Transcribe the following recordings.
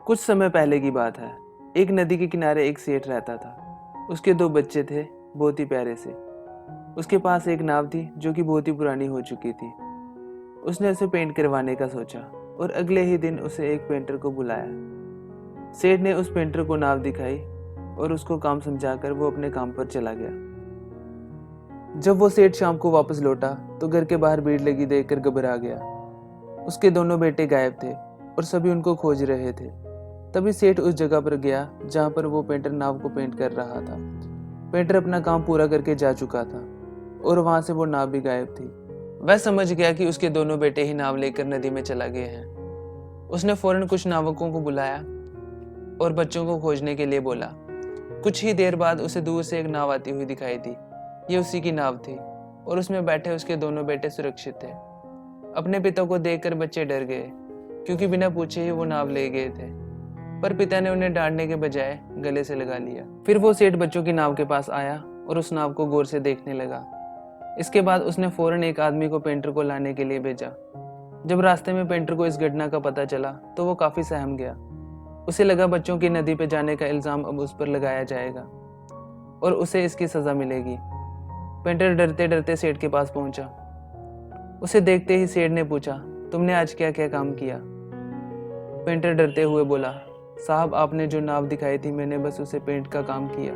कुछ समय पहले की बात है। एक नदी के किनारे एक सेठ रहता था। उसके 2 बच्चे थे, बहुत ही प्यारे से। उसके पास एक नाव थी जो कि बहुत ही पुरानी हो चुकी थी। उसने उसे पेंट करवाने का सोचा और अगले ही दिन उसे एक पेंटर को बुलाया। सेठ ने उस पेंटर को नाव दिखाई और उसको काम समझाकर वो अपने काम पर चला गया। जब वो सेठ शाम को वापस लौटा तो घर के बाहर भीड़ लगी देखकर घबरा गया। उसके दोनों बेटे गायब थे और सभी उनको खोज रहे थे। तभी सेठ उस जगह पर गया जहां पर वो पेंटर नाव को पेंट कर रहा था। पेंटर अपना काम पूरा करके जा चुका था और वहां से वो नाव भी गायब थी। वह समझ गया कि उसके दोनों बेटे ही नाव लेकर नदी में चला गए हैं। उसने फौरन कुछ नावकों को बुलाया और बच्चों को खोजने के लिए बोला। कुछ ही देर बाद उसे दूर से एक नाव आती हुई दिखाई दी। ये उसी की नाव थी और उसमें बैठे उसके दोनों बेटे सुरक्षित थे। अपने पिता को देखकर बच्चे डर गए क्योंकि बिना पूछे ही वो नाव ले गए थे। पर पिता ने उन्हें डांटने के बजाय गले से लगा लिया। फिर वो सेठ बच्चों की नाव के पास आया और उस नाव को गौर से देखने लगा। इसके बाद उसने फौरन एक आदमी को पेंटर को लाने के लिए भेजा। जब रास्ते में पेंटर को इस घटना का पता चला तो वो काफी सहम गया। उसे लगा बच्चों की नदी पे जाने का इल्जाम अब उस पर लगाया जाएगा और उसे इसकी सजा मिलेगी। पेंटर डरते डरते सेठ के पास पहुंचा। उसे देखते ही सेठ ने पूछा, तुमने आज क्या क्या काम किया? पेंटर डरते हुए बोला, साहब आपने जो नाव दिखाई थी मैंने बस उसे पेंट का काम किया।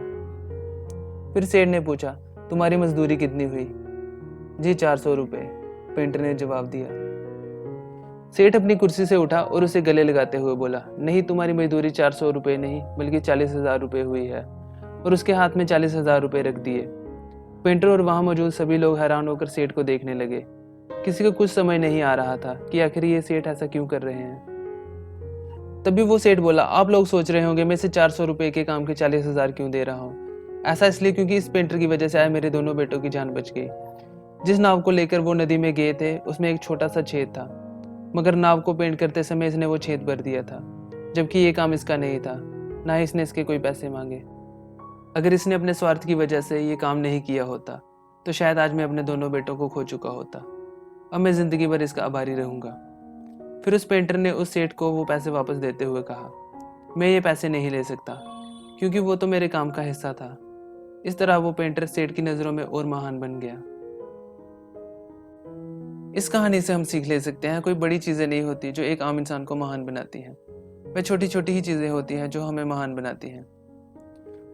फिर सेठ ने पूछा, तुम्हारी मजदूरी कितनी हुई? जी 400 रुपये, पेंटर ने जवाब दिया। सेठ अपनी कुर्सी से उठा और उसे गले लगाते हुए बोला, नहीं तुम्हारी मजदूरी 400 रुपये नहीं बल्कि 40,000 रुपये हुई है। और उसके हाथ में 40,000 रुपये रख दिए। पेंटर और वहां मौजूद सभी लोग हैरान होकर सेठ को देखने लगे। किसी को कुछ समझ नहीं आ रहा था कि आखिर ये सेठ ऐसा क्यों कर रहे हैं। तभी वो सेठ बोला, आप लोग सोच रहे होंगे मैं इसे 400 रुपये के काम के 40,000 क्यों दे रहा हूँ। ऐसा इसलिए क्योंकि इस पेंटर की वजह से आए मेरे दोनों बेटों की जान बच गई। जिस नाव को लेकर वो नदी में गए थे उसमें एक छोटा सा छेद था, मगर नाव को पेंट करते समय इसने वो छेद भर दिया था, जबकि ये काम इसका नहीं था, ना ही इसने इसके कोई पैसे मांगे। अगर इसने अपने स्वार्थ की वजह से ये काम नहीं किया होता तो शायद आज मैं अपने दोनों बेटों को खो चुका होता। अब मैं जिंदगी भर इसका आभारी रहूंगा। फिर उस पेंटर ने उस सेठ को वो पैसे वापस देते हुए कहा, मैं ये पैसे नहीं ले सकता क्योंकि वो तो मेरे काम का हिस्सा था। इस तरह वो पेंटर सेठ की नज़रों में और महान बन गया। इस कहानी से हम सीख ले सकते हैं, कोई बड़ी चीज़ें नहीं होती जो एक आम इंसान को महान बनाती हैं। वह छोटी छोटी ही चीज़ें होती हैं जो हमें महान बनाती हैं।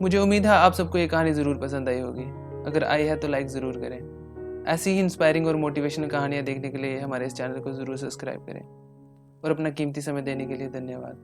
मुझे उम्मीद है आप सबको ये कहानी ज़रूर पसंद आई होगी। अगर आई है तो लाइक ज़रूर करें। ऐसी ही इंस्पायरिंग और मोटिवेशनल कहानियाँ देखने के लिए हमारे इस चैनल को ज़रूर सब्सक्राइब करें और अपना कीमती समय देने के लिए धन्यवाद।